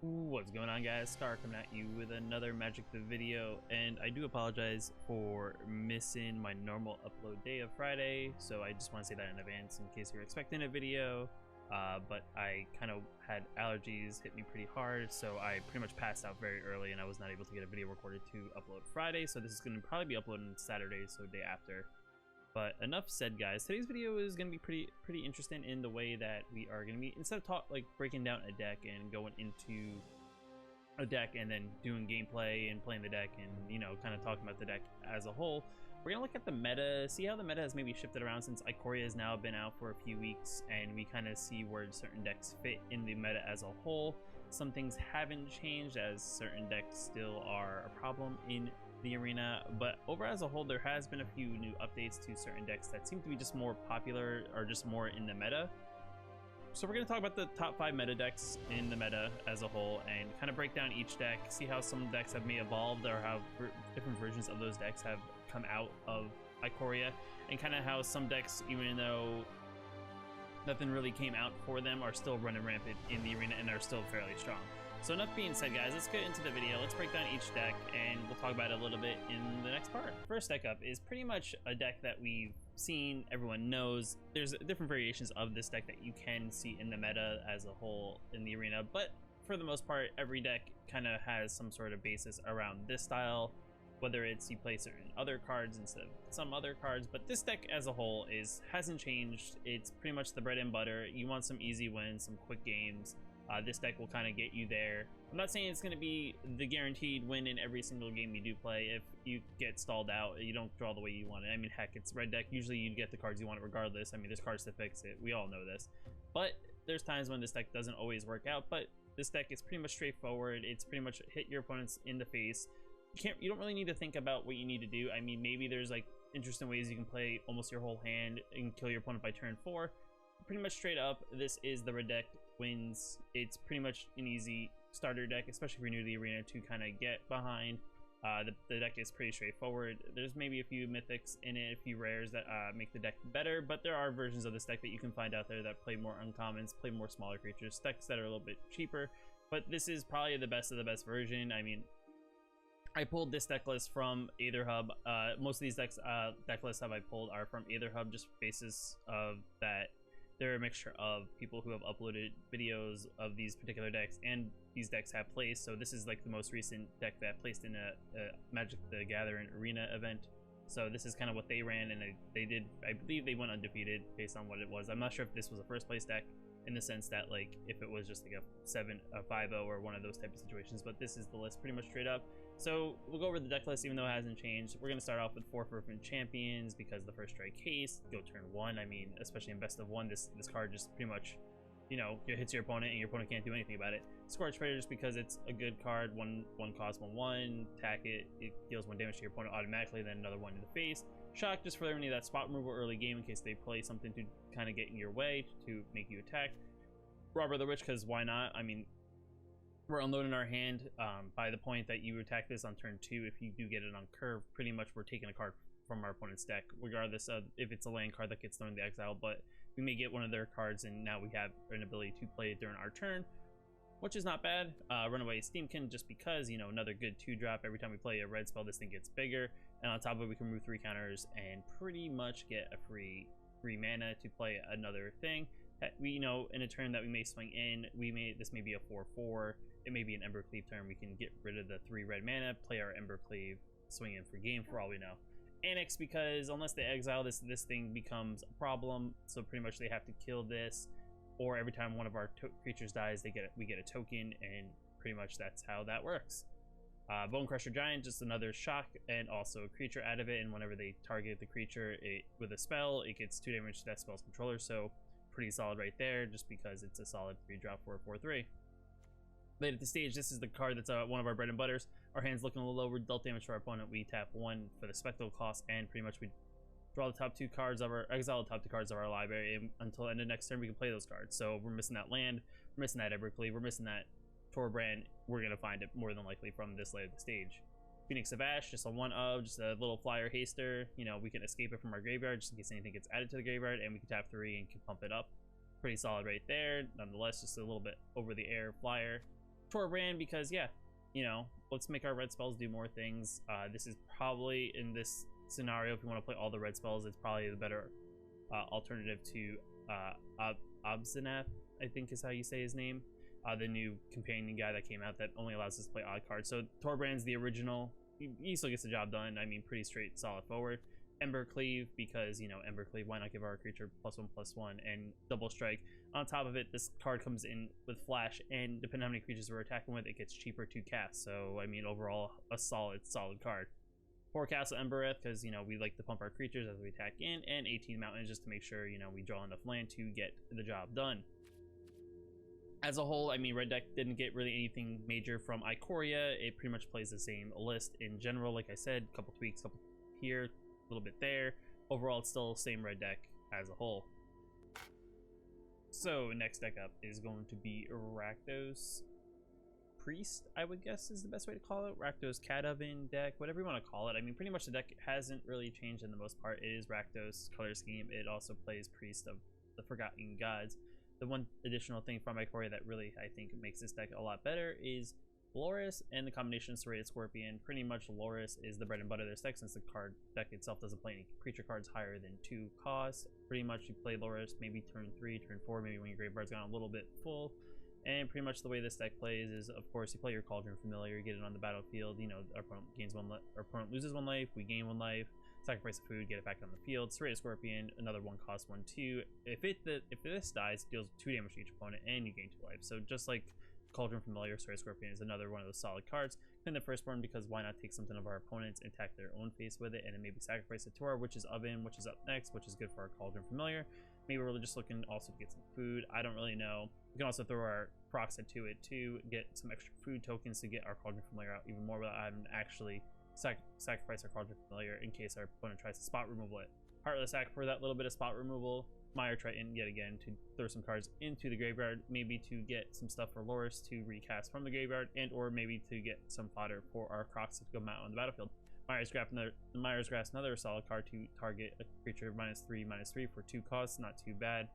What's going on, guys? Scar coming at you with another Magic the video, and I do apologize for missing my normal upload day of Friday, so I just want to say that in advance in case you're expecting a video. But I kind of had allergies hit me pretty hard, so I pretty much passed out very early and I was not able to get a video recorded to upload Friday, so this is going to probably be uploaded Saturday, so day after. But enough said, guys. Today's video is going to be pretty interesting in the way that we are going to be, instead of breaking down a deck and going into a deck and then doing gameplay and playing the deck and, you know, kind of talking about the deck as a whole, we're going to look at the meta, see how the meta has maybe shifted around since Ikoria has now been out for a few weeks, and we kind of see where certain decks fit in the meta as a whole. Some things haven't changed, as certain decks still are a problem in the arena, but overall as a whole there has been a few new updates to certain decks that seem to be just more popular or just more in the meta. So we're going to talk about the top 5 meta decks in the meta as a whole and kind of break down each deck, see how some decks have may evolved or how different versions of those decks have come out of Ikoria, and kind of how some decks, even though nothing really came out for them, are still running rampant in the arena and are still fairly strong. So enough being said, guys, let's get into the video. Let's break down each deck and we'll talk about it a little bit in the next part. First deck up is pretty much a deck that we've seen, everyone knows. There's different variations of this deck that you can see in the meta as a whole in the arena, but for the most part, every deck kind of has some sort of basis around this style, whether it's you play certain other cards instead of some other cards. But this deck as a whole hasn't changed. It's pretty much the bread and butter. You want some easy wins, some quick games. This deck will kind of get you there. I'm not saying it's going to be the guaranteed win in every single game you do play. If you get stalled out, you don't draw the way you want it. I mean, heck, it's red deck. Usually you get the cards you want regardless. I mean, there's cards to fix it. We all know this. But there's times when this deck doesn't always work out. But this deck is pretty much straightforward. It's pretty much hit your opponents in the face. You don't really need to think about what you need to do. I mean, maybe there's like interesting ways you can play almost your whole hand and kill your opponent by turn 4. Pretty much straight up, this is the red deck wins. It's pretty much an easy starter deck, especially if you're new to the arena, to kind of get behind. The deck is pretty straightforward. There's maybe a few mythics in it, a few rares that make the deck better, but there are versions of this deck that you can find out there that play more uncommons, play more smaller creatures, decks that are a little bit cheaper. But this is probably the best of the best version. I mean, I pulled this deck list from AetherHub. Most of these deck lists that I pulled are from AetherHub, just basis of that. They're a mixture of people who have uploaded videos of these particular decks, and these decks have placed. So this is like the most recent deck that placed in a Magic the Gathering arena event. So this is kind of what they ran, and they did, I believe they went undefeated based on what it was. I'm not sure if this was a first place deck in the sense that, like, if it was just like a 5-0 or one of those type of situations, but this is the list pretty much straight up. So we'll go over the deck list even though it hasn't changed. We're going to start off with 4 Fervent Champions because the first strike case, go turn 1. I mean, especially in best of 1, this card just pretty much, you know, it hits your opponent and your opponent can't do anything about it. Scorch Trader just because it's a good card, one cost, 1/1, attack it, it deals 1 damage to your opponent automatically, then another 1 in the face. Shock just for any of that spot removal early game in case they play something to kind of get in your way to make you attack. Robber the Witch because why not? I mean, we're unloading our hand by the point that you attack this on turn 2. If you do get it on curve, pretty much we're taking a card from our opponent's deck, regardless of if it's a land card that gets thrown in the exile. But we may get one of their cards and now we have an ability to play it during our turn, which is not bad. Runaway Steamkin just because, you know, another good 2-drop. Every time we play a red spell, this thing gets bigger, and on top of it we can remove 3 counters and pretty much get a free mana to play another thing. We know in a turn that we may swing in, this may be a 4/4, it may be an Embercleave turn. We can get rid of the 3 red mana, play our Embercleave, swing in for game for all we know. Annex because unless they exile this thing becomes a problem, so pretty much they have to kill this, or every time one of our creatures dies, we get a token, and pretty much that's how that works. Bone Crusher Giant, just another shock and also a creature out of it, and whenever they target the creature with a spell, it gets 2 damage to that spell's controller, so pretty solid right there, just because it's a solid 3-drop for a 4/3. Late at the stage, this is the card that's one of our bread and butters. Our hand's looking a little low, we dealt damage to our opponent, we tap 1 for the spectacle cost, and pretty much we draw the top 2 cards of our, exile the top 2 cards of our library, and until the end of next turn we can play those cards. So we're missing that land, we're missing that Evercleave, we're missing that Torbrand. We're going to find it more than likely from this late at the stage. Phoenix of Ash, just a 1/of, just a little flyer haster. You know, we can escape it from our graveyard just in case anything gets added to the graveyard, and we can tap 3 and can pump it up. Pretty solid right there. Nonetheless, just a little bit over the air flyer. Torbrand because, yeah, you know, let's make our red spells do more things. This is probably, in this scenario, if you want to play all the red spells, it's probably the better alternative to Obzinath, I think is how you say his name. The new companion guy that came out that only allows us to play odd cards. So Torbrand's the original. He still gets the job done. I mean, pretty straight, solid forward. Ember Cleave, because, you know, Ember Cleave, why not give our creature +1/+1 and double strike. On top of it, this card comes in with flash, and depending on how many creatures we're attacking with, it gets cheaper to cast. So, I mean, overall, a solid card. 4 Castle Embereth, because, you know, we like to pump our creatures as we attack in, and 18 Mountains just to make sure, you know, we draw enough land to get the job done. As a whole, I mean, red deck didn't get really anything major from Ikoria. It pretty much plays the same list in general. Like I said, a couple tweaks, couple here, a little bit there. Overall, it's still the same red deck as a whole. So next deck up is going to be Rakdos Priest, I would guess is the best way to call it. Rakdos Cat Oven deck, whatever you want to call it. I mean, pretty much the deck hasn't really changed in the most part. It is Rakdos color scheme. It also plays Priest of the Forgotten Gods. The one additional thing from Ikoria that really, I think, makes this deck a lot better is Loris and the combination of Serrated Scorpion. Pretty much Loris is the bread and butter of this deck, since the card deck itself doesn't play any creature cards higher than 2 cost. Pretty much you play Loris maybe turn 3, turn 4, maybe when your graveyard's gone a little bit full. And pretty much the way this deck plays is, of course, you play your Cauldron Familiar, you get it on the battlefield. You know, our opponent gains 1 life, our opponent loses 1 life, we gain 1 life. Sacrifice a food, get it back on the field. Serrated Scorpion, another 1 cost, 1/2. If this dies, it deals 2 damage to each opponent, and you gain 2 life. So just like Cauldron Familiar, Serrated Scorpion is another one of those solid cards. Then the first one, because why not take something of our opponents and attack their own face with it, and then maybe sacrifice it to our Witch's Oven, which is up next, which is good for our Cauldron Familiar. Maybe we're just looking also to get some food. I don't really know. We can also throw our Proxa to it to get some extra food tokens to get our Cauldron Familiar out even more without having to actually sacrifice our Cauldron Familiar in case our opponent tries to spot removal it. Heartless Act for that little bit of spot removal. Mire Triton yet again to throw some cards into the graveyard, maybe to get some stuff for Loris to recast from the graveyard, and or maybe to get some fodder for our Crocs to go out on the battlefield. Mire's Grasp, another solid card to target a creature -3/3 for 2 costs, not too bad.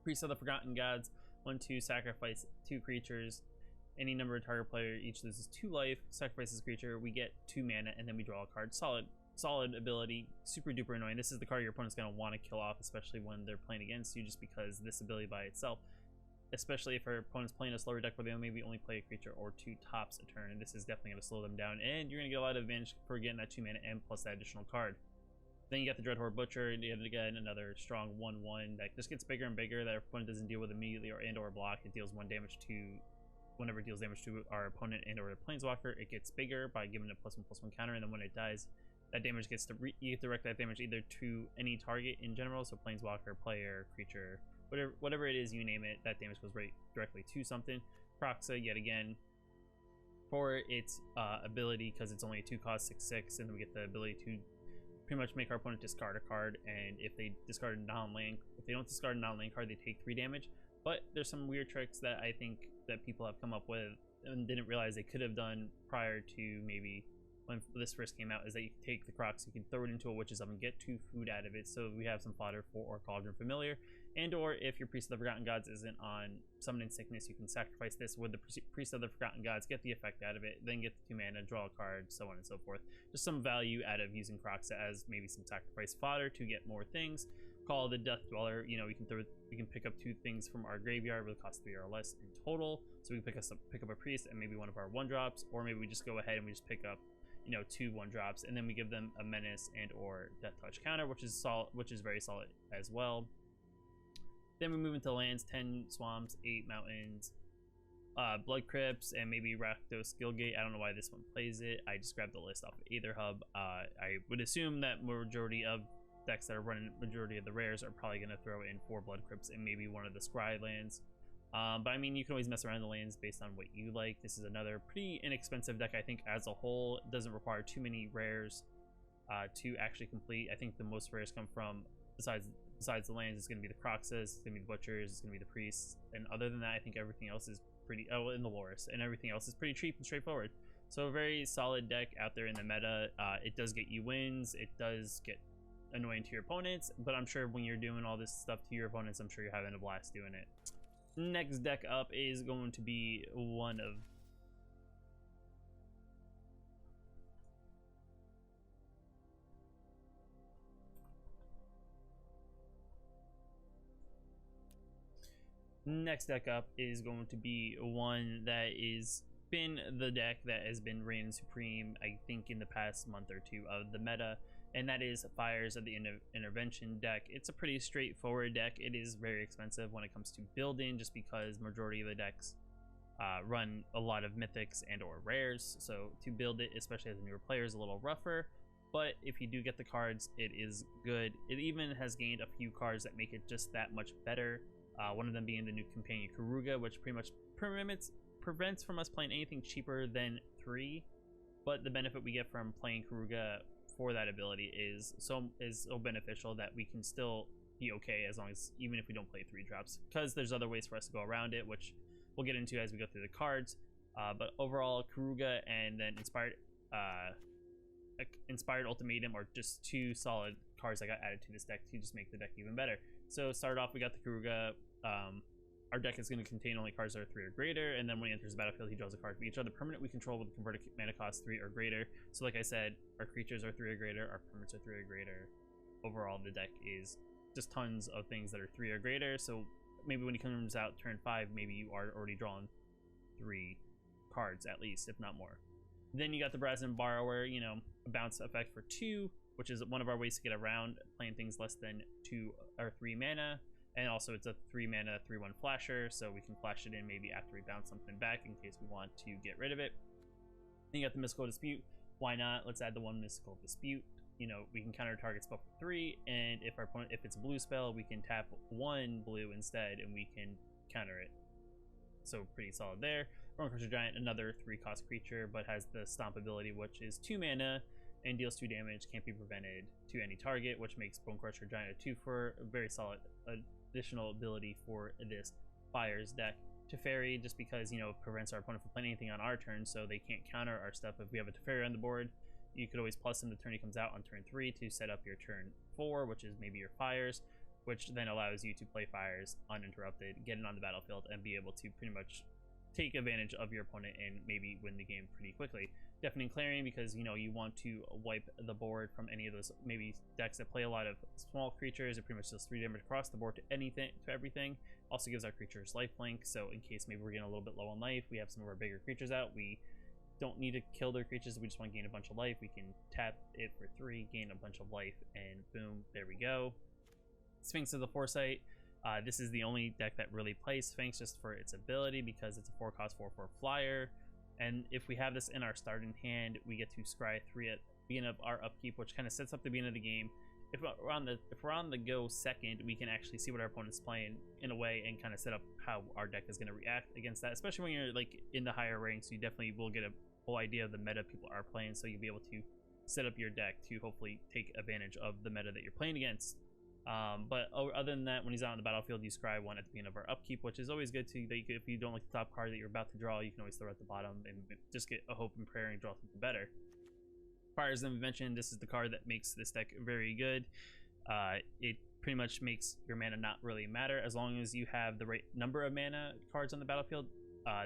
Priest of the Forgotten Gods, 1/2, sacrifice 2 creatures. Any number of target player each loses 2 life, sacrifices a creature, we get 2 mana, and then we draw a card. Solid ability, super duper annoying. This is the card your opponent's going to want to kill off, especially when they're playing against you, just because this ability by itself, especially if our opponent's playing a slower deck where they maybe only play a creature or 2 tops a turn, and this is definitely going to slow them down, and you're going to get a lot of advantage for getting that 2 mana and plus that additional card. Then you got the Dreadhorde Butcher, and yet again another strong 1/1 that just gets bigger and bigger, that our opponent doesn't deal with immediately or block. It deals 1 damage to whenever it deals damage to our opponent and or the planeswalker. It gets bigger by giving it a +1/+1 counter, and then when it dies, that damage gets to you get to direct that damage either to any target in general, so planeswalker, player, creature, whatever it is, you name it, that damage goes right directly to something. Proxa yet again for its ability, because it's only a 2 cost 6/6, and then we get the ability to pretty much make our opponent discard a card, and if they discard a non-land, if they don't discard a non-land card, they take 3 damage. But there's some weird tricks that I think that people have come up with and didn't realize they could have done prior to maybe when this first came out, is that you can take the Crocs, you can throw it into a Witch's Oven, get 2 food out of it, so we have some fodder for our Cauldron Familiar. And or if your Priest of the Forgotten Gods isn't on Summoning Sickness, you can sacrifice this with the Priest of the Forgotten Gods, get the effect out of it, then get the 2 mana, draw a card, so on and so forth. Just some value out of using Crocs as maybe some sacrifice fodder to get more things. Call the Death Dweller, you know, we can pick up 2 things from our graveyard with cost 3 or less in total. So we can pick up a Priest and maybe one of our 1-drops, or maybe we just go ahead and we just pick up, you know, 2 1-drops, and then we give them a Menace and or Death Touch counter, which is very solid as well. Then we move into lands, 10 swamps, 8 mountains, Blood Crypts, and maybe Rakdos Guildgate. I don't know why this one plays it. I just grabbed the list off of AetherHub. I would assume that majority of decks that are running majority of the rares are probably going to throw in 4 Blood Crypts and maybe one of the Scry lands. But I mean, you can always mess around the lanes based on what you like. This is another pretty inexpensive deck, I think, as a whole. It doesn't require too many rares to actually complete. I think the most rares come from, besides the lands, it's going to be the Croxas, it's going to be the Butchers, it's going to be the Priests, and other than that, I think everything else is pretty, in the Loris, and everything else is pretty cheap and straightforward. So a very solid deck out there in the meta. It does get you wins, it does get annoying to your opponents, but I'm sure when you're doing all this stuff to your opponents, I'm sure you're having a blast doing it. Next deck up is going to be one of Next deck up is going to be one that is been the deck that has been reigning supreme, I think, in the past month or two of the meta, and that is Fires of the Intervention deck. It's a pretty straightforward deck. It is very expensive when it comes to building, just because majority of the decks run a lot of mythics and or rares, so to build it, especially as a newer player, is a little rougher. But if you do get the cards, it is good. It even has gained a few cards that make it just that much better. One of them being the new companion Karuga, which pretty much prevents from us playing anything cheaper than 3. But the benefit we get from playing Karuga for that ability is so beneficial that we can still be okay as long as, even if we don't play 3 drops, because there's other ways for us to go around it, which we'll get into as we go through the cards. But overall, Karuga and then Inspired Ultimatum are just 2 solid cards that got added to this deck to just make the deck even better. So start off, we got the Karuga. Our deck is going to contain only cards that are 3 or greater, and then when he enters the battlefield, he draws a card for each other permanent we control with a converted mana cost 3 or greater. So like I said, our creatures are 3 or greater, our permanents are 3 or greater. Overall, the deck is just tons of things that are 3 or greater, so maybe when he comes out turn 5, maybe you are already drawn 3 cards at least, if not more. Then you got the Brazen Borrower, you know, a bounce effect for 2, which is one of our ways to get around playing things less than 2 or 3 mana. And also it's a 3 mana 3/1 flasher, so we can flash it in maybe after we bounce something back in case we want to get rid of it. Then you got the Mystical Dispute. Why not? Let's add the 1 Mystical Dispute. You know, we can counter target spell for 3, and if our opponent, if it's a blue spell, we can tap 1 blue instead, and we can counter it. So pretty solid there. Bonecrusher Giant, another 3-cost creature, but has the Stomp ability, which is 2 mana and deals 2 damage, can't be prevented to any target, which makes Bonecrusher Giant a 2 for a very solid additional ability for this Fires deck. Teferi, just because, you know, prevents our opponent from playing anything on our turn, so they can't counter our stuff. If we have a Teferi on the board, you could always plus him the turn he comes out on turn 3 to set up your turn 4, which is maybe your Fires, which then allows you to play Fires uninterrupted, get it on the battlefield, and be able to pretty much take advantage of your opponent and maybe win the game pretty quickly. Deafening Clarion, because, you know, you want to wipe the board from any of those maybe decks that play a lot of small creatures. It pretty much does 3 damage across the board to everything. Also gives our creatures lifelink, so in case maybe we're getting a little bit low on life, we have some of our bigger creatures out, we don't need to kill their creatures, we just want to gain a bunch of life, we can tap it for 3, gain a bunch of life, and boom, there we go. Sphinx of the Foresight. This is the only deck that really plays Sphinx just for its ability, because it's a 4-cost 4/4 flyer. And if we have this in our starting hand, we get to scry 3 at the beginning of our upkeep, which kind of sets up the beginning of the game. If we're on the go second, we can actually see what our opponent's playing in a way and kind of set up how our deck is going to react against that. Especially when you're like in the higher ranks, you definitely will get a whole idea of the meta people are playing, so you'll be able to set up your deck to hopefully take advantage of the meta that you're playing against. But other than that, when he's out on the battlefield, you scry 1 at the beginning of our upkeep, which is always good to, that if you don't like the top card that you're about to draw, you can always throw it at the bottom and just get a hope and prayer and draw something better. Fires of Invention, this is the card that makes this deck very good. It pretty much makes your mana not really matter as long as you have the right number of mana cards on the battlefield.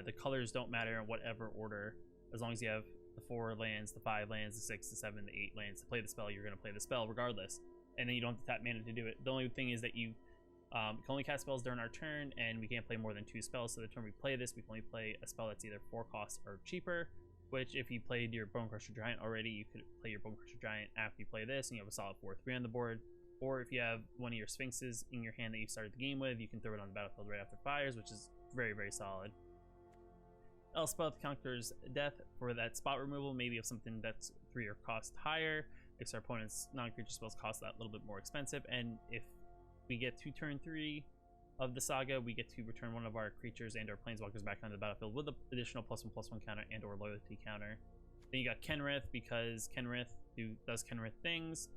The colors don't matter in whatever order, as long as you have the 4 lands, the 5 lands, the 6, the 7, the 8 lands to play the spell, you're going to play the spell regardless. And then you don't have to tap mana to do it. The only thing is that you can only cast spells during our turn, and we can't play more than 2 spells. So the turn we play this, we can only play a spell that's either 4 costs or cheaper, which if you played your Bonecrusher Giant already, you could play your Bonecrusher Giant after you play this, and you have a solid 4/3 on the board. Or if you have one of your Sphinxes in your hand that you started the game with, you can throw it on the battlefield right after Fires, which is very, very solid. Elspeth Conqueror's Death for that spot removal, maybe of something that's 3 or cost higher. If our opponent's non-creature spells cost that little bit more expensive, and if we get to turn 3 of the saga, we get to return one of our creatures and our planeswalkers back onto the battlefield with an additional +1/+1 counter and or loyalty counter. Then you got Kenrith, because Kenrith does Kenrith things.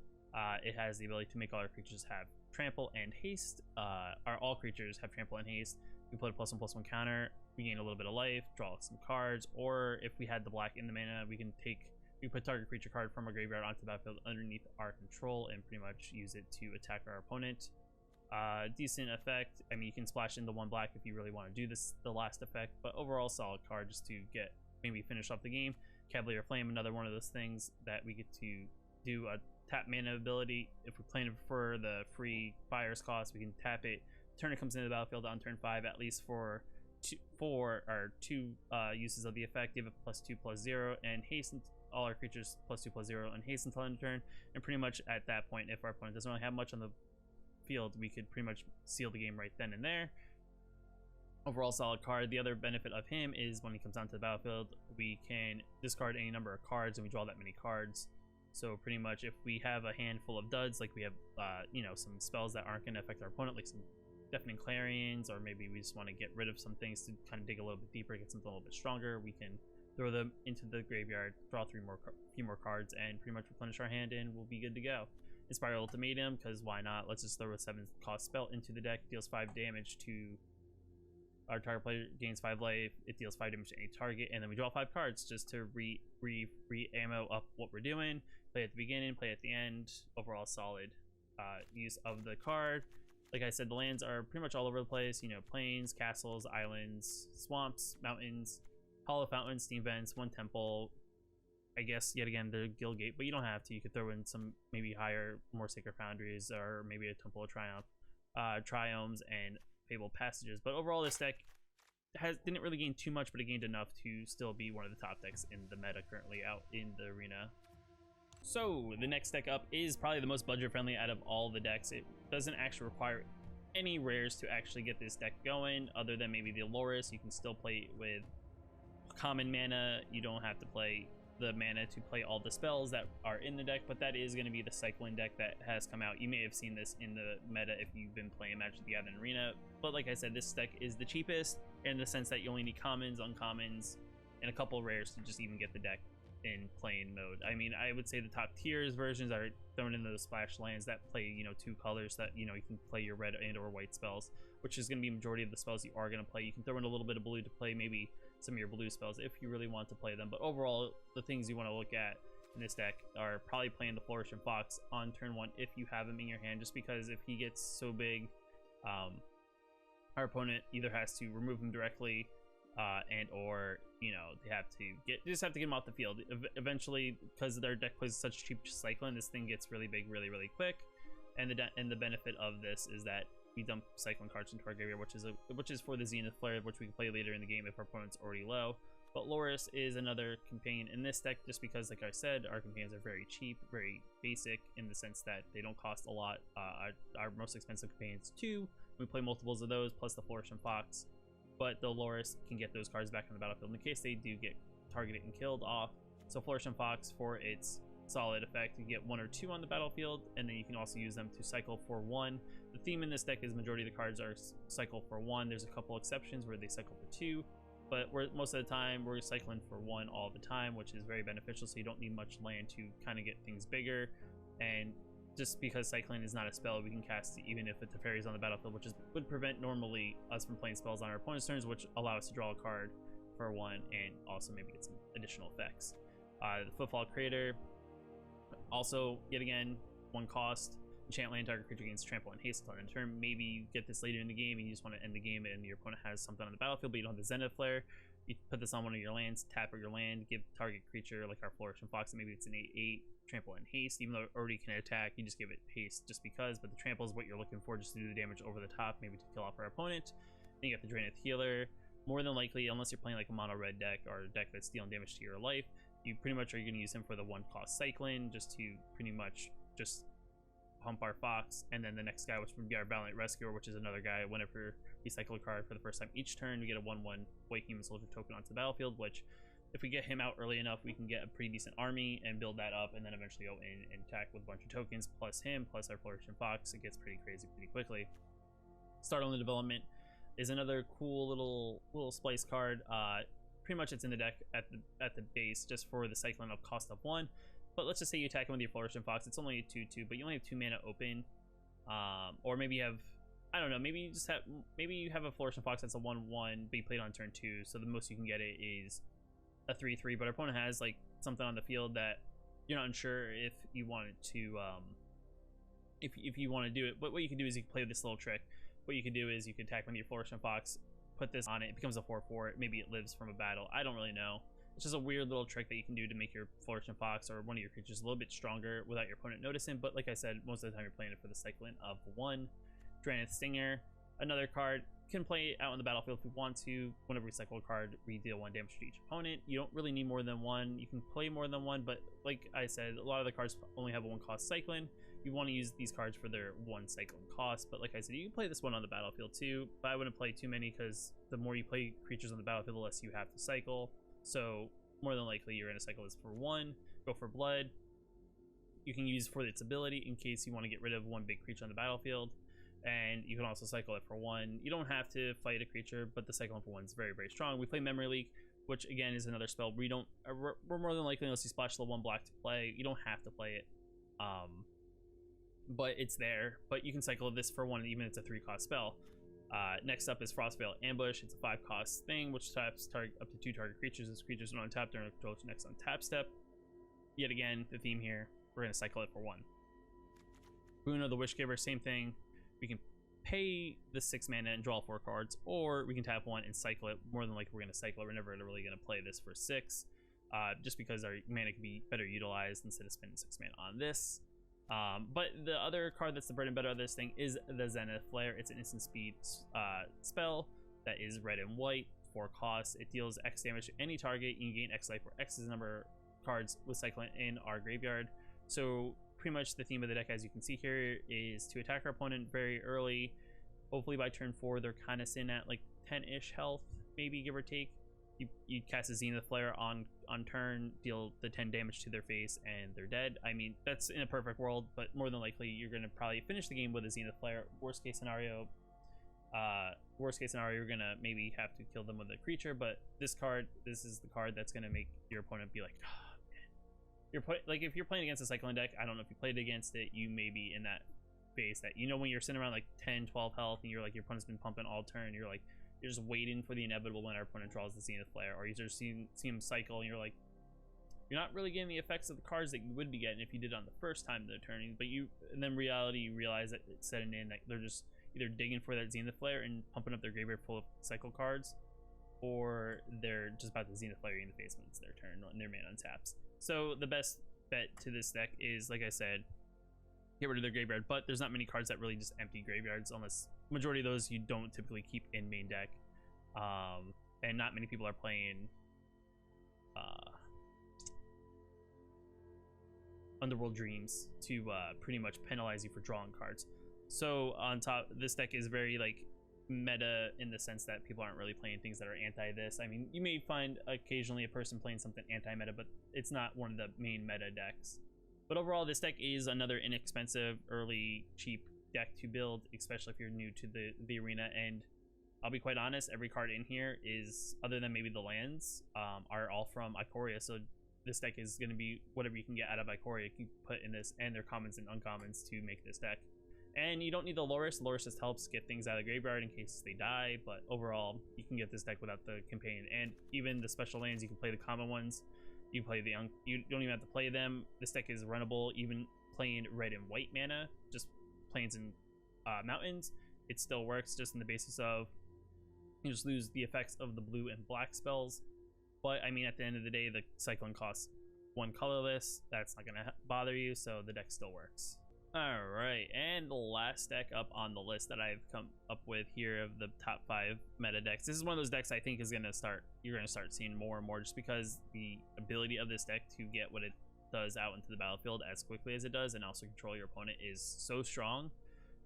It has the ability to make all our creatures have trample and haste. All creatures have trample and haste. We put a +1/+1 counter, we gain a little bit of life, draw some cards, or if we had the black in the mana, we put target creature card from our graveyard onto the battlefield underneath our control and pretty much use it to attack our opponent. Decent effect. I mean, you can splash into 1 black if you really want to do this, the last effect, but overall solid card just to get maybe finish off the game. Cavalier Flame, another one of those things that we get to do a tap mana ability. If we're playing for the free fire's cost, we can tap it. Turn it comes into the battlefield on turn 5, at least for two uses of the effect. Give it +2/+0 and hasten all our creatures +2/+0 and hasten until end of turn. And pretty much at that point, if our opponent doesn't really have much on the field, we could pretty much seal the game right then and there. Overall solid card. The other benefit of him is when he comes onto the battlefield, we can discard any number of cards and we draw that many cards. So pretty much if we have a handful of duds, like we have you know, some spells that aren't going to affect our opponent, like some Deafening Clarions, or maybe we just want to get rid of some things to kind of dig a little bit deeper, get something a little bit stronger, we can throw them into the graveyard, draw few more cards, and pretty much replenish our hand, and we'll be good to go. Inspire Ultimatum, because why not? Let's just throw a 7-cost spell into the deck, deals 5 damage to our target player, gains 5 life, it deals 5 damage to any target, and then we draw 5 cards just to re-ammo up what we're doing. Play at the beginning, play at the end. Overall solid use of the card. Like I said, the lands are pretty much all over the place, you know, plains, castles, islands, swamps, mountains, hollow fountains, steam vents, 1 temple, I guess yet again the guild gate, but you don't have to. You could throw in some maybe higher, more sacred foundries, or maybe a temple of triumph, triomes, and fabled passages. But overall, this deck didn't really gain too much, but it gained enough to still be one of the top decks in the meta currently out in the arena. So the next deck up is probably the most budget friendly out of all the decks. It doesn't actually require any rares to actually get this deck going, other than maybe the Loris. You can still play with common mana. You don't have to play the mana to play all the spells that are in the deck, but that is going to be the cycling deck that has come out. You may have seen this in the meta if you've been playing Magic the Gathering Arena, but like I said, this deck is the cheapest in the sense that you only need commons, uncommons, and a couple rares to just even get the deck in playing mode. I mean, I would say the top tiers versions are thrown into those splash lands that play, you know, 2 colors that, you know, you can play your red and or white spells, which is going to be majority of the spells you are going to play. You can throw in a little bit of blue to play maybe some of your blue spells if you really want to play them, but overall the things you want to look at in this deck are probably playing the Flourishing Fox on turn 1 if you have him in your hand, just because if he gets so big, our opponent either has to remove him directly and or, you know, they just have to get him off the field eventually, because their deck plays such cheap cycling. This thing gets really big really quick, and the benefit of this is that we dump cycling cards into our graveyard, which is for the Zenith Flare, which we can play later in the game if our opponent's already low. But Loris is another companion in this deck, just because, like I said, our companions are very cheap, very basic, in the sense that they don't cost a lot. Our most expensive companions 2, we play multiples of those, plus the Flourishing Fox. But the Loris can get those cards back on the battlefield in case they do get targeted and killed off. So Flourishing Fox, for its solid effect, you get 1 or 2 on the battlefield, and then you can also use them to cycle for 1. The theme in this deck is majority of the cards are cycle for 1. There's a couple exceptions where they cycle for 2, but most of the time we're cycling for 1 all the time, which is very beneficial, so you don't need much land to kind of get things bigger. And just because cycling is not a spell, we can cast it even if the Teferi's on the battlefield, which would prevent normally us from playing spells on our opponent's turns, which allow us to draw a card for 1 and also maybe get some additional effects. The Footfall Crater, also yet again 1 cost. Enchant land, target creature gains trample and haste on end turn. Maybe you get this later in the game and you just want to end the game and your opponent has something on the battlefield, but you don't have the Zenith Flare. You put this on one of your lands, tap your land, give target creature, like our Flourishing Fox, and maybe it's an 8/8, trample and haste. Even though it already can attack, you just give it haste just because, but the trample is what you're looking for, just to do the damage over the top, maybe to kill off our opponent. Then you got the Draineth Healer. More than likely, unless you're playing like a mono red deck or a deck that's dealing damage to your life, you pretty much are going to use him for the 1 cost cycling, just to pretty much just pump our Fox. And then the next guy, which would be our Valiant Rescuer, which is another guy, whenever we cycle a card for the first time each turn, we get a 1/1 White Human Soldier token onto the battlefield, which if we get him out early enough, we can get a pretty decent army and build that up, and then eventually go in and attack with a bunch of tokens, plus him, plus our Flourishing Fox. It gets pretty crazy pretty quickly. Start on the Development is another cool little splice card. Pretty much it's in the deck at the base just for the cycling of cost of 1. But let's just say you attack him with your Flourishing Fox. It's only a 2/2, but you only have 2 mana open. Or maybe you have, I don't know, maybe you have a Flourishing Fox that's a 1/1, but you played on turn 2, so the most you can get it is a 3/3. But our opponent has like something on the field that you're not sure if you want it to if you want to do it. But what you can do is you can play this little trick. What you can do is you can attack with your Flourishing Fox, put this on it, it becomes a 4/4. Maybe it lives from a battle. I don't really know. It's just a weird little trick that you can do to make your Flourishing Fox or one of your creatures a little bit stronger without your opponent noticing. But like I said, most of the time you're playing it for the cycling of 1. Drannith Stinger, another card, can play out on the battlefield if you want to. Whenever we cycle a card, we deal 1 damage to each opponent. You don't really need more than 1. You can play more than 1, but like I said, a lot of the cards only have a 1 cost cycling. You want to use these cards for their 1 cycling cost, but like I said, you can play this one on the battlefield too, but I wouldn't play too many because the more you play creatures on the battlefield, the less you have to cycle. So more than likely you're going to cycle this for 1. Go for blood. You can use for its ability in case you want to get rid of 1 big creature on the battlefield, and you can also cycle it for 1. You don't have to fight a creature, but the cycling for 1 is very, very strong. We play Memory Leak, which again is another spell we don't, we're more than likely unless you splash the 1 black to play. You don't have to play it, but it's there. But you can cycle this for 1, even if it's a 3 cost spell. Next up is Frostveil Ambush. It's a 5 cost thing, which taps up to 2 target creatures. As creatures are untapped during control next untap step. Yet again, the theme here, we're going to cycle it for 1. Boon of the Wishgiver, same thing. We can pay the 6 mana and draw 4 cards, or we can tap 1 and cycle it. More than likely we're going to cycle it. We're never really going to play this for 6, just because our mana can be better utilized instead of spending 6 mana on this. But the other card that's the bread and butter of this thing is the Zenith Flare. It's an instant speed spell that is red and white, 4 costs. It deals X damage to any target. You can gain X life, where X is the number of cards with cycling in our graveyard. So pretty much the theme of the deck, as you can see here, is to attack our opponent very early. Hopefully by turn 4 they're kind of sitting at like 10-ish health, maybe, give or take. You cast a Zenith Flare on turn, deal the 10 damage to their face, and they're dead. I mean, that's in a perfect world, but more than likely you're going to probably finish the game with a Zenith Flare. Worst case scenario, you're going to maybe have to kill them with a creature, but this is the card that's going to make your opponent be like, oh, man. Like, if you're playing against a cycling deck, I don't know if you played against it, you may be in that phase that, you know, when you're sitting around like 10, 12 health, and you're like, your opponent's been pumping all turn, you're just waiting for the inevitable when our opponent draws the Zenith Flare, or you just see him cycle, and you're like, you're not really getting the effects of the cards that you would be getting if you did on the first time they're turning, but and then reality, you realize that it's setting in, that they're just either digging for that Zenith Flare and pumping up their graveyard full of cycle cards, or they're just about to Zenith Flare you in the face when it's their turn and their mana untaps. So the best bet to this deck is, like I said, get rid of their graveyard, but there's not many cards that really just empty graveyards, unless majority of those you don't typically keep in main deck, and not many people are playing Underworld Dreams to pretty much penalize you for drawing cards. So on top, this deck is very like meta in the sense that people aren't really playing things that are anti this. I mean, you may find occasionally a person playing something anti-meta, but it's not one of the main meta decks. But overall, this deck is another inexpensive, early, cheap deck to build, especially if you're new to the arena. And I'll be quite honest, every card in here is, other than maybe the lands, are all from Ikoria. So this deck is going to be whatever you can get out of Ikoria, you can put in this, and their commons and uncommons to make this deck. And you don't need the Loris. Loris just helps get things out of the graveyard in case they die, but overall, you can get this deck without the companion. And even the special lands, you can play the common ones. You play you don't even have to play them. This deck is runnable, even playing red and white mana, just plains and mountains. It still works, just in the basis of you just lose the effects of the blue and black spells. But I mean, at the end of the day, the cycling costs 1 colorless. That's not gonna bother you, so the deck still works. Alright, and the last deck up on the list that I've come up with here of the top 5 meta decks. This is one of those decks I think is gonna you're gonna start seeing more and more, just because the ability of this deck to get what it does out into the battlefield as quickly as it does, and also control your opponent, is so strong.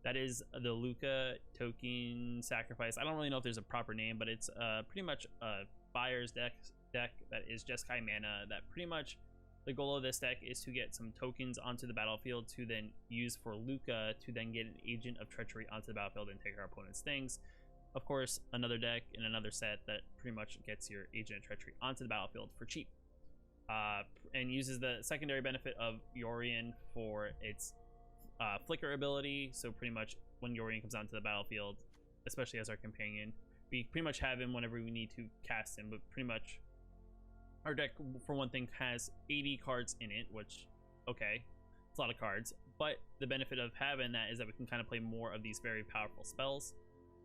That is the Lukka token sacrifice. I don't really know if there's a proper name, but it's pretty much a buyer's deck that is Jeskai mana, that pretty much the goal of this deck is to get some tokens onto the battlefield to then use for Lukka to then get an Agent of Treachery onto the battlefield and take our opponent's things. Of course, another deck in another set that pretty much gets your Agent of Treachery onto the battlefield for cheap. And uses the secondary benefit of Yorion for its flicker ability. So pretty much when Yorion comes onto the battlefield, especially as our companion, we pretty much have him whenever we need to cast him, but pretty much our deck, for one thing, has 80 cards in it, which, okay, it's a lot of cards, But the benefit of having that is that we can kind of play more of these very powerful spells,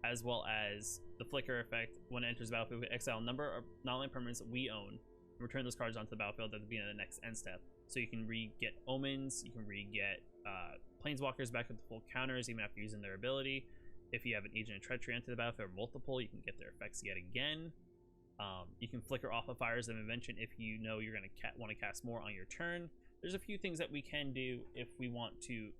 as well as the flicker effect. When it enters the battlefield, we exile a number of non-land permanents we own and return those cards onto the battlefield at the beginning of the next end step. So you can re-get omens, you can re-get planeswalkers back up to full counters even after using their ability. If you have an Agent of Treachery onto the battlefield or multiple, you can get their effects yet again. You can flicker off of Fires of Invention if you know you're going to want to cast more on your turn. There's a few things that we can do if we want to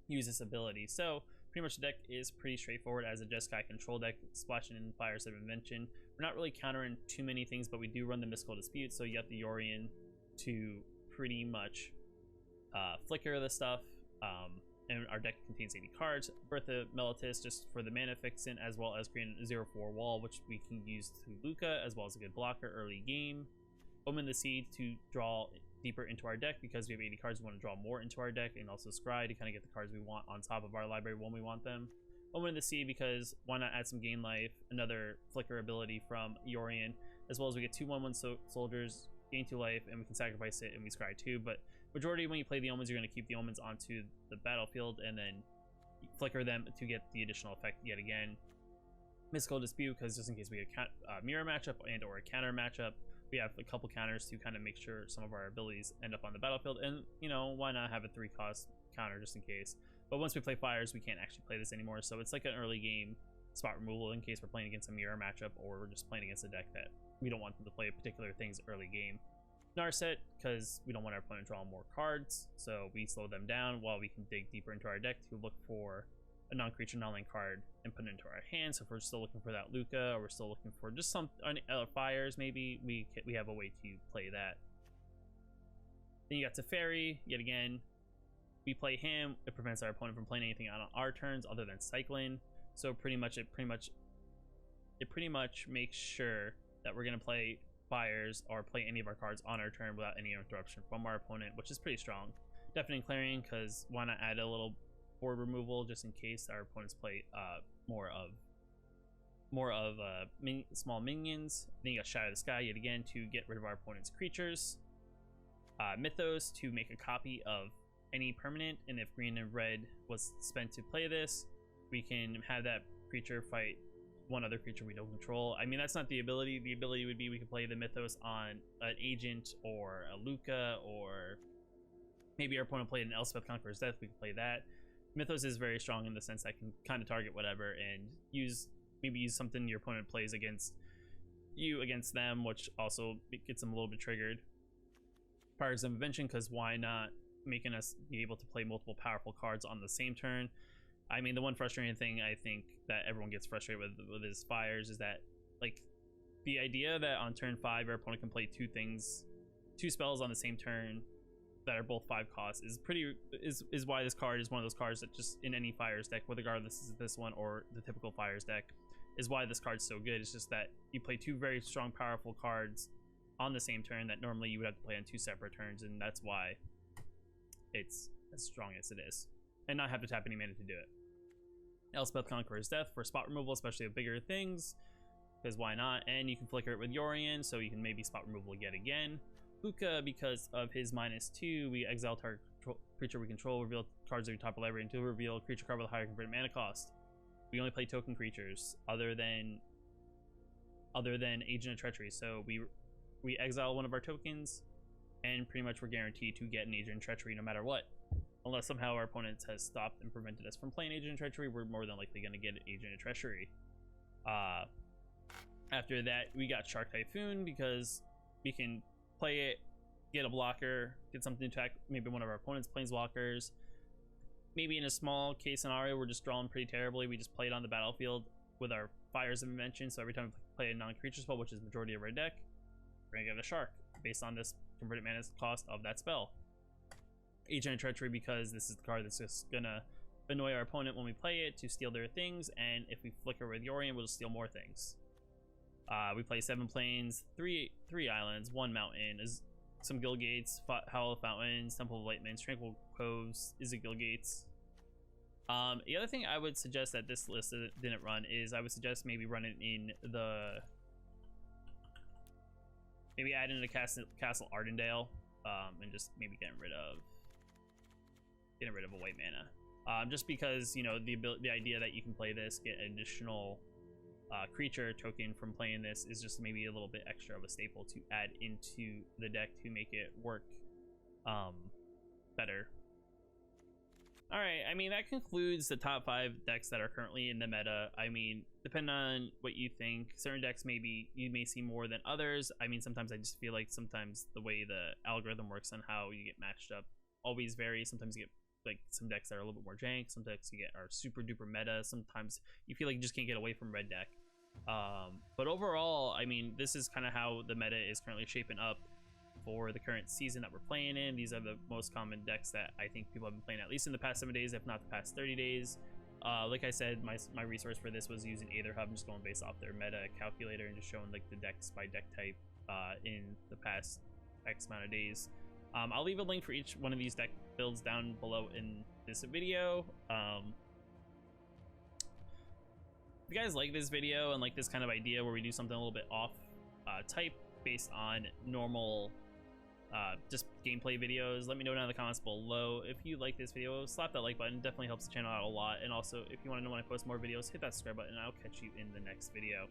use this ability. So pretty much the deck is pretty straightforward as a Jeskai control deck, splashing in Fires of Invention. We're not really countering too many things, but we do run the Mystical Dispute, so you have the Yorion to pretty much flicker the stuff. And our deck contains 80 cards. Birth of Meletis just for the mana fixin', as well as creating a 0/4 wall, which we can use through Lukka, as well as a good blocker early game. Omen the Seed to draw deeper into our deck because we have 80 cards. We want to draw more into our deck, and also Scry to kind of get the cards we want on top of our library when we want them. Omen the Seed because why not add some game life, another flicker ability from Yorion, as well as we get 2 1/1 soldiers, gain 2 life, and we can sacrifice it and we Scry 2. But majority when you play the omens, you're going to keep the omens onto the battlefield and then flicker them to get the additional effect yet again. Mystical Dispute because just in case we get a mirror matchup and or a counter matchup, we have a couple counters to kind of make sure some of our abilities end up on the battlefield. And you know, why not have a 3-cost counter just in case. But once we play fires, we can't actually play this anymore, so it's like an early game spot removal in case we're playing against a mirror matchup or we're just playing against a deck that we don't want them to play particular things early game. Narset because we don't want our opponent drawing more cards, so we slow them down while we can dig deeper into our deck to look for a non-creature non-land card and put it into our hand. So if we're still looking for that Lukka, or we're still looking for just some fires, maybe we have a way to play that. Then you got Teferi yet again. We play him, it prevents our opponent from playing anything out on our turns other than cycling. So it pretty much makes sure that we're gonna play fires or play any of our cards on our turn without any interruption from our opponent, which is pretty strong. Deafening Clarion because why not add a little board removal just in case our opponents play more of small minions. Then you got Shadow the Sky yet again to get rid of our opponent's creatures. Mythos to make a copy of any permanent, and if green and red was spent to play this, we can have that creature fight one other creature we don't control. I mean, that's not the ability. The ability would be we could play the Mythos on an agent or a Lukka, or maybe our opponent played an Elspeth Conqueror's Death, we could play that. Mythos is very strong in the sense that can kind of target whatever and maybe use something your opponent plays against you against them, which also gets them a little bit triggered. Fires of Invention because why not, making us be able to play multiple powerful cards on the same turn. I mean, the one frustrating thing I think that everyone gets frustrated with his fires is that, like, the idea that on turn 5 your opponent can play 2 spells on the same turn that are both 5 costs is why this card is one of those cards that just in any fires deck, regardless is this one or the typical fires deck, is why this card's so good. It's just that you play 2 very strong, powerful cards on the same turn that normally you would have to play on 2 separate turns, and that's why it's as strong as it is, and not have to tap any mana to do it. Elspeth Conqueror's Death for spot removal, especially of bigger things, because why not? And you can flicker it with Yorion, so you can maybe spot removal yet again. Lukka, because of his -2, we exile target creature we control, reveal cards of your top library until reveal creature card with a higher converted mana cost. We only play token creatures other than Agent of Treachery, so we exile one of our tokens, and pretty much we're guaranteed to get an Agent of Treachery no matter what. Unless somehow our opponent has stopped and prevented us from playing Agent of Treachery, we're more than likely going to get an Agent of Treachery. After that, we got Shark Typhoon because we can play it, get a blocker, get something to attack maybe one of our opponent's planeswalkers. Maybe in a small case scenario, we're just drawing pretty terribly. We just play it on the battlefield with our Fires of Invention, so every time we play a non-creature spell, which is the majority of our deck, we're going to get a Shark based on this converted mana cost of that spell. Agent of Treachery because this is the card that's just gonna annoy our opponent when we play it to steal their things, and if we flicker with Yorion, we'll steal more things. We play 7 plains, 3 islands, 1 mountain, some Guild Gates, Howl Fountains, Temple of Lightmans, Tranquil Coves, Izzet Guild Gates. The other thing I would suggest that this list didn't run is I would suggest maybe running in maybe add in a Castle Ardendale, and just maybe getting rid of getting rid of a white mana. Just because, you know, the idea that you can play this, get an additional creature token from playing this is just maybe a little bit extra of a staple to add into the deck to make it work better. All right, I mean, that concludes the top 5 decks that are currently in the meta. I mean, depending on what you think, certain decks maybe you may see more than others. I mean, sometimes I just feel like sometimes the way the algorithm works on how you get matched up always varies. Sometimes you get like some decks that are a little bit more jank, some decks you get are super duper meta, sometimes you feel like you just can't get away from red deck. But overall, I mean, this is kind of how the meta is currently shaping up for the current season that we're playing in. These are the most common decks that I think people have been playing, at least in the past 7 days, if not the past 30 days. Like I said, my resource for this was using Aether Hub. I'm just going based off their meta calculator and just showing like the decks by deck type in the past X amount of days. I'll leave a link for each one of these deck builds down below in this video. If you guys like this video and like this kind of idea where we do something a little bit off type based on normal just gameplay videos, let me know down in the comments below. If you like this video, slap that like button, definitely helps the channel out a lot. And also, if you want to know when I post more videos, hit that subscribe button and I'll catch you in the next video.